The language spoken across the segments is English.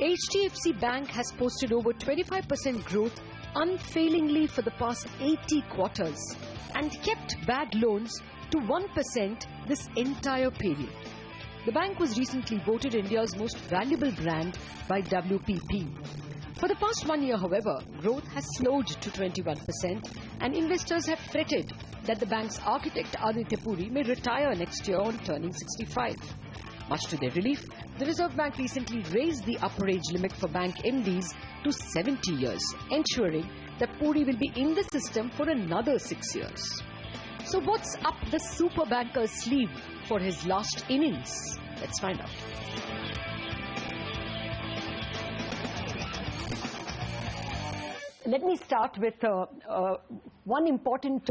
HDFC Bank has posted over 25% growth unfailingly for the past 80 quarters and kept bad loans to 1% this entire period. The bank was recently voted India's most valuable brand by WPP. For the past 1 year, however, growth has slowed to 21% and investors have fretted that the bank's architect Aditya Puri may retire next year on turning 65. Much to their relief, the Reserve Bank recently raised the upper age limit for bank MDs to 70 years, ensuring that Puri will be in the system for another 6 years. So what's up the super banker's sleeve for his last innings? Let's find out. Let me start with one important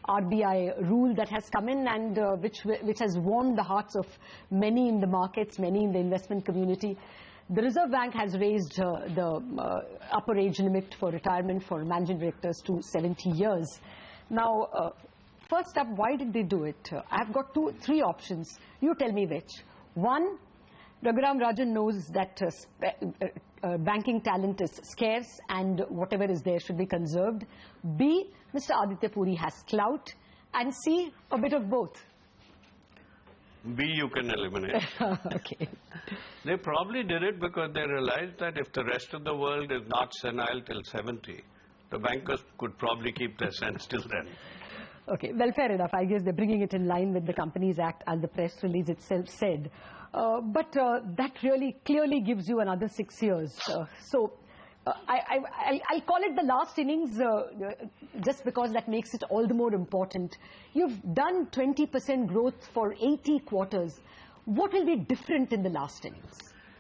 RBI rule that has come in and which has warmed the hearts of many in the markets, many in the investment community. The Reserve Bank has raised the upper age limit for retirement for managing directors to 70 years. Now, first up, why did they do it? I've got three options. You tell me which. One, Raghuram Rajan knows that banking talent is scarce and whatever is there should be conserved. B, Mr. Aditya Puri has clout. And C, a bit of both. B you can eliminate. Okay. They probably did it because they realized that if the rest of the world is not senile till 70, the bankers could probably keep their sense till then. Okay, well, fair enough. I guess they're bringing it in line with the Companies Act as the press release itself said. But that really clearly gives you another 6 years. I'll call it the last innings just because that makes it all the more important. You've done 20% growth for 80 quarters. What will be different in the last innings?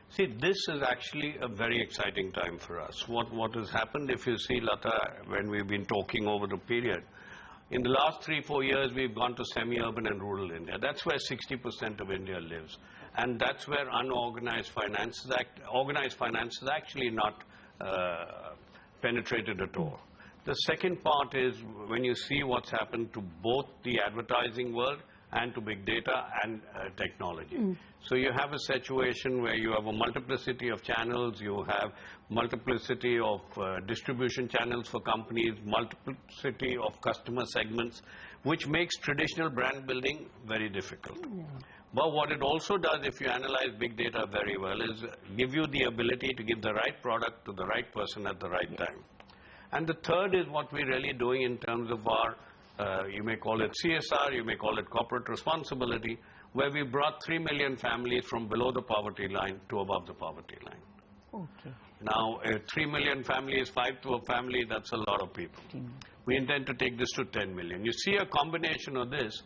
See, this is actually a very exciting time for us. What has happened, if you see, Latha, when we've been talking over the period, in the last 3-4 years, we've gone to semi-urban and rural India. That's where 60% of India lives. And that's where organized finance is actually not penetrated at all. The second part is when you see what's happened to both the advertising world and to big data and technology. So you have a situation where you have a multiplicity of channels, you have multiplicity of distribution channels for companies, multiplicity of customer segments, which makes traditional brand building very difficult. But what it also does, if you analyze big data very well, is give you the ability to give the right product to the right person at the right time. And the third is what we're really doing in terms of our you may call it CSR, you may call it corporate responsibility, where we brought 3 million families from below the poverty line to above the poverty line. Okay. Now, 3 million families, 5 to a family, that's a lot of people. We intend to take this to 10 million. You see a combination of this.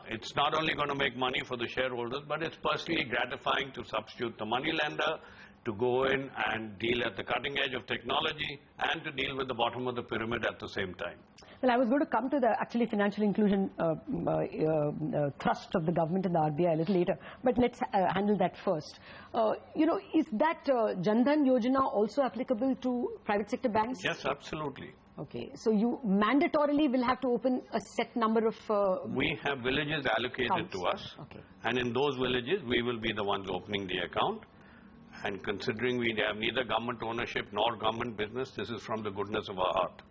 It's not only going to make money for the shareholders, but it's personally gratifying to substitute the money lender, to go in and deal at the cutting edge of technology and to deal with the bottom of the pyramid at the same time. Well, I was going to come to the actually financial inclusion thrust of the government and the RBI a little later, but let's handle that first. You know, is that Jan Dhan Yojana also applicable to private sector banks? Yes, absolutely. Okay, so you mandatorily will have to open a set number of... we have villages allocated accounts to us, and in those villages we will be the ones opening the account. And considering we have neither government ownership nor government business, this is from the goodness of our heart.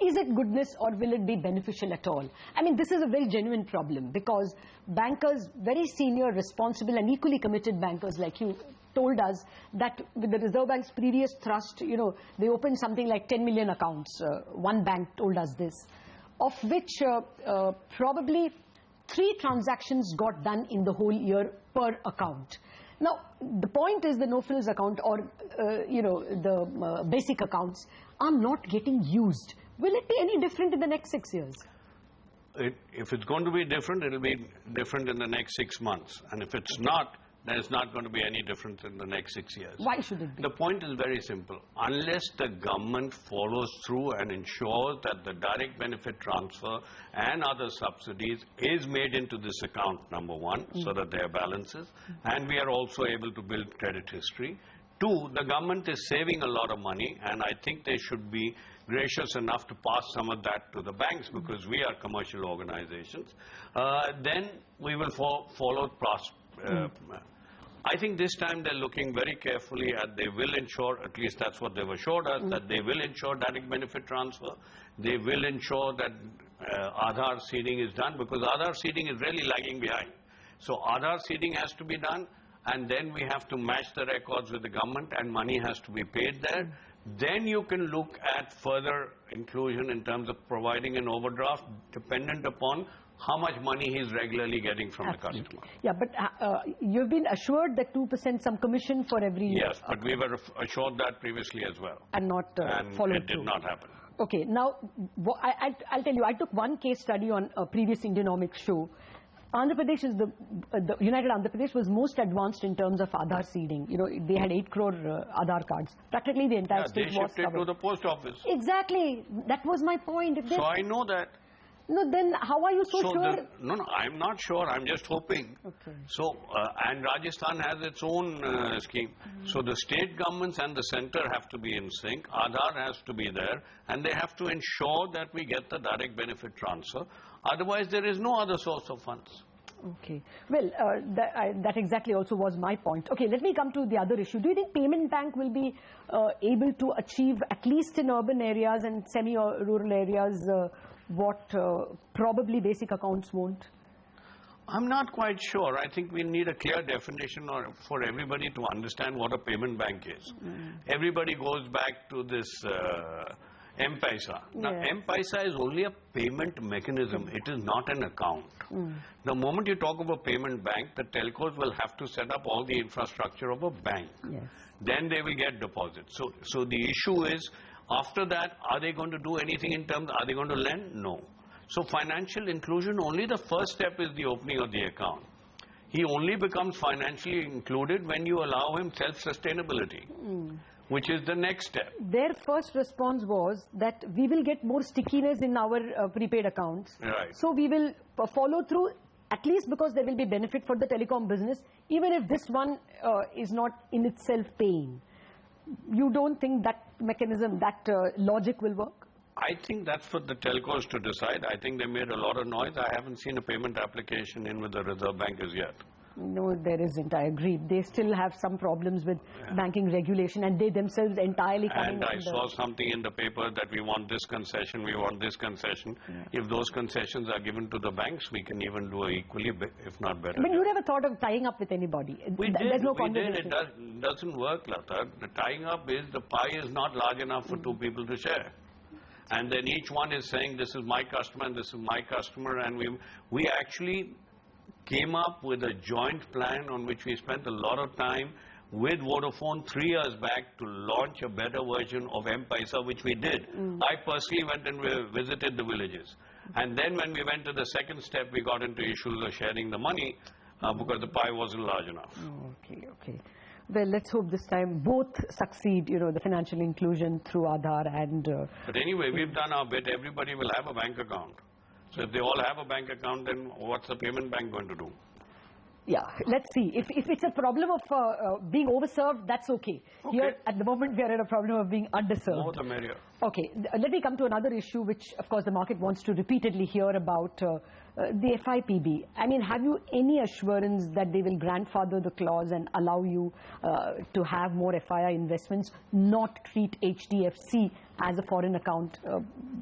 Is it goodness or will it be beneficial at all? I mean, this is a very genuine problem because bankers, very senior, responsible and equally committed bankers like you told us that with the Reserve Bank's previous thrust, you know, they opened something like 10 million accounts. One bank told us this, of which probably 3 transactions got done in the whole year per account. Now, the point is the no-frills account or, you know, the basic accounts are not getting used. Will it be any different in the next 6 years? If it's going to be different, it will be different in the next 6 months. And if it's not, there's not going to be any difference in the next 6 years. Why should it be? The point is very simple. Unless the government follows through and ensures that the direct benefit transfer and other subsidies is made into this account, number one, so that there are balances, and we are also able to build credit history. 2, the government is saving a lot of money, and I think they should be gracious enough to pass some of that to the banks because we are commercial organizations. Then we will follow I think this time they're looking very carefully at they will ensure, at least that's what they've assured us, that they will ensure direct benefit transfer. They will ensure that Aadhaar seeding is done, because Aadhaar seeding is really lagging behind. So Aadhaar seeding has to be done, and then we have to match the records with the government, and money has to be paid there. Then you can look at further inclusion in terms of providing an overdraft dependent upon how much money he is regularly getting from the customer. Yeah, but you've been assured that 2% some commission for every... Yes, but we were assured that previously as well. And not and followed it did not happen. Okay, now I'll tell you, I took one case study on a previous Indianomics show. Andhra Pradesh is the United Andhra Pradesh was most advanced in terms of Aadhaar seeding. You know, they had 8 crore Aadhaar cards. Practically the entire state was covered. They shifted to the post office. Exactly. That was my point. So I know that. No, then how are you so sure? No, I'm not sure. I'm just hoping. Okay. So, and Rajasthan has its own scheme. So the state governments and the center have to be in sync. Aadhaar has to be there, and they have to ensure that we get the direct benefit transfer. Otherwise, there is no other source of funds. Okay. Well, that exactly also was my point. Okay, let me come to the other issue. Do you think Payment Bank will be able to achieve, at least in urban areas and semi-rural areas, what probably basic accounts won't? I'm not quite sure. I think we need a clear definition for everybody to understand what a payment bank is. Everybody goes back to this M-Paisa. Now, M-Paisa is only a payment mechanism. It is not an account. The moment you talk of a payment bank, the telcos will have to set up all the infrastructure of a bank. Then they will get deposits. So the issue is, after that, are they going to do anything in terms, are they going to lend? No. So financial inclusion, only the first step is the opening of the account. He only becomes financially included when you allow him self-sustainability, which is the next step. Their first response was that we will get more stickiness in our prepaid accounts. Right. So we will follow through, at least because there will be benefit for the telecom business, even if this one is not in itself paying. You don't think that mechanism, that logic will work? I think that's for the telcos to decide. I think they made a lot of noise. I haven't seen a payment application in with the Reserve Bank as yet. No, there isn't. I agree. They still have some problems with banking regulation, and they themselves entirely coming. And I saw something in the paper that we want this concession, we want this concession. If those concessions are given to the banks, we can even do equally, if not better. But you never thought of tying up with anybody? There's no conversation. It doesn't work, Latha. The tying up is the pie is not large enough for 2 people to share. And then each one is saying, this is my customer and this is my customer, and we actually came up with a joint plan on which we spent a lot of time with Vodafone 3 years back to launch a better version of M-Paisa, which we did. I personally went and visited the villages. And then when we went to the second step, we got into issues of sharing the money because the pie wasn't large enough. Okay. Well, let's hope this time both succeed, you know, the financial inclusion through Aadhaar and... But anyway, we've done our bit. Everybody will have a bank account. So if they all have a bank account, then what's the payment bank going to do? Yeah, let's see. If it's a problem of being overserved, that's okay. Here, at the moment, we are in a problem of being underserved. More the merrier. Okay, let me come to another issue, which, of course, the market wants to repeatedly hear about, the FIPB. I mean, have you any assurance that they will grandfather the clause and allow you to have more FII investments, not treat HDFC as a foreign account?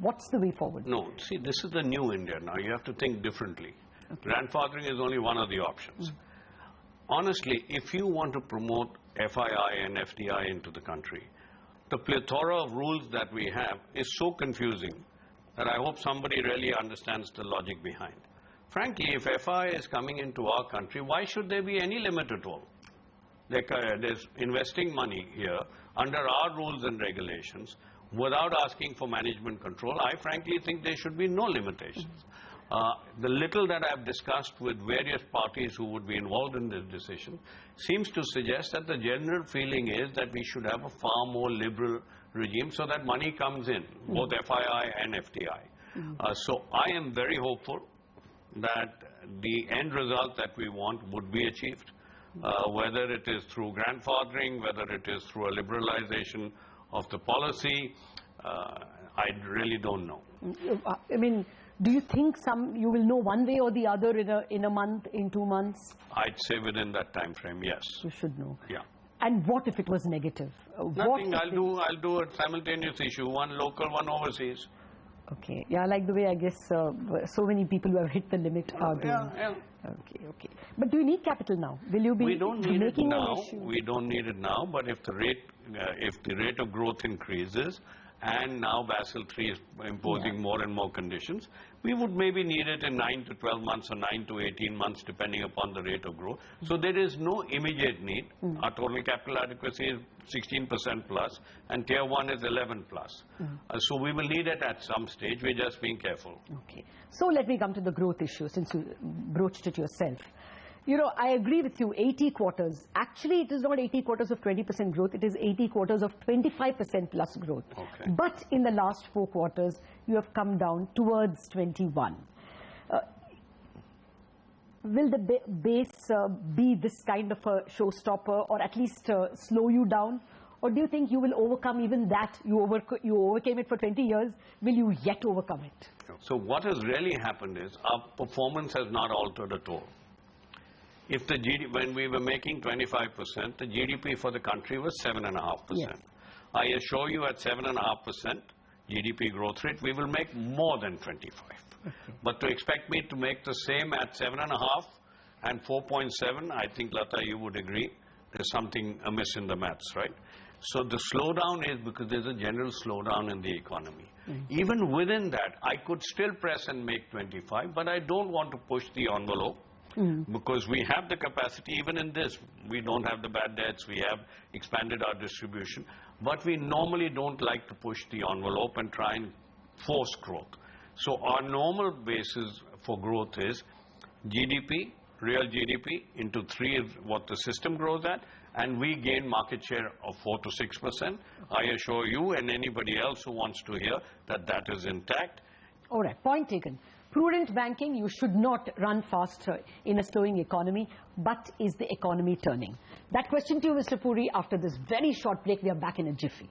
What's the way forward? No, see, this is the new India now. You have to think differently. Grandfathering is only one of the options. Honestly, if you want to promote FII and FDI into the country, the plethora of rules that we have is so confusing that I hope somebody really understands the logic behind. Frankly, if FII is coming into our country, why should there be any limit at all? There's investing money here under our rules and regulations without asking for management control. I frankly think there should be no limitations. The little that I've discussed with various parties who would be involved in this decision seems to suggest that the general feeling is that we should have a far more liberal regime so that money comes in, both FII and FDI. So I am very hopeful that the end result that we want would be achieved, whether it is through grandfathering, whether it is through a liberalization of the policy, I really don't know. I mean, Do you think you will know one way or the other in a month, in 2 months? I'd say within that time frame, yes. You should know. Yeah. And what if it was negative? Nothing. I'll do a simultaneous issue, one local, one overseas. Okay. Yeah, I like the way, I guess, so many people who have hit the limit are doing. Yeah. Okay. But do you need capital now? Will you be We don't need it making now. an issue? We don't need it now, but if the rate of growth increases, and now Basel III is imposing more and more conditions, we would maybe need it in 9 to 12 months or 9 to 18 months depending upon the rate of growth. So there is no immediate need. Our total capital adequacy is 16% plus and Tier 1 is 11 plus. So we will need it at some stage. We're just being careful. Okay. So let me come to the growth issue since you broached it yourself. You know, I agree with you, 80 quarters. Actually, it is not 80 quarters of 20% growth. It is 80 quarters of 25% plus growth. Okay. But in the last 4 quarters, you have come down towards 21. Will the base be this kind of a showstopper or at least slow you down? Or do you think you will overcome even that? You overcame it for 20 years. Will you yet overcome it? So what has really happened is our performance has not altered at all. If the when we were making 25%, the GDP for the country was 7.5%. Yes. I assure you at 7.5% GDP growth rate, we will make more than 25. Okay. But to expect me to make the same at 7.5 and 4.7, I think, Latha, you would agree, there's something amiss in the maths, right? So the slowdown is because there's a general slowdown in the economy. Even within that, I could still press and make 25, but I don't want to push the envelope. Because we have the capacity, even in this, we don't have the bad debts, we have expanded our distribution, but we normally don't like to push the envelope and try and force growth. So our normal basis for growth is GDP, real GDP, into 3 is what the system grows at, and we gain market share of 4 to 6%. I assure you and anybody else who wants to hear that that is intact. All right, point taken. Prudent banking, you should not run faster in a slowing economy, but is the economy turning? That question to you, Mr. Puri, after this very short break. We are back in a jiffy.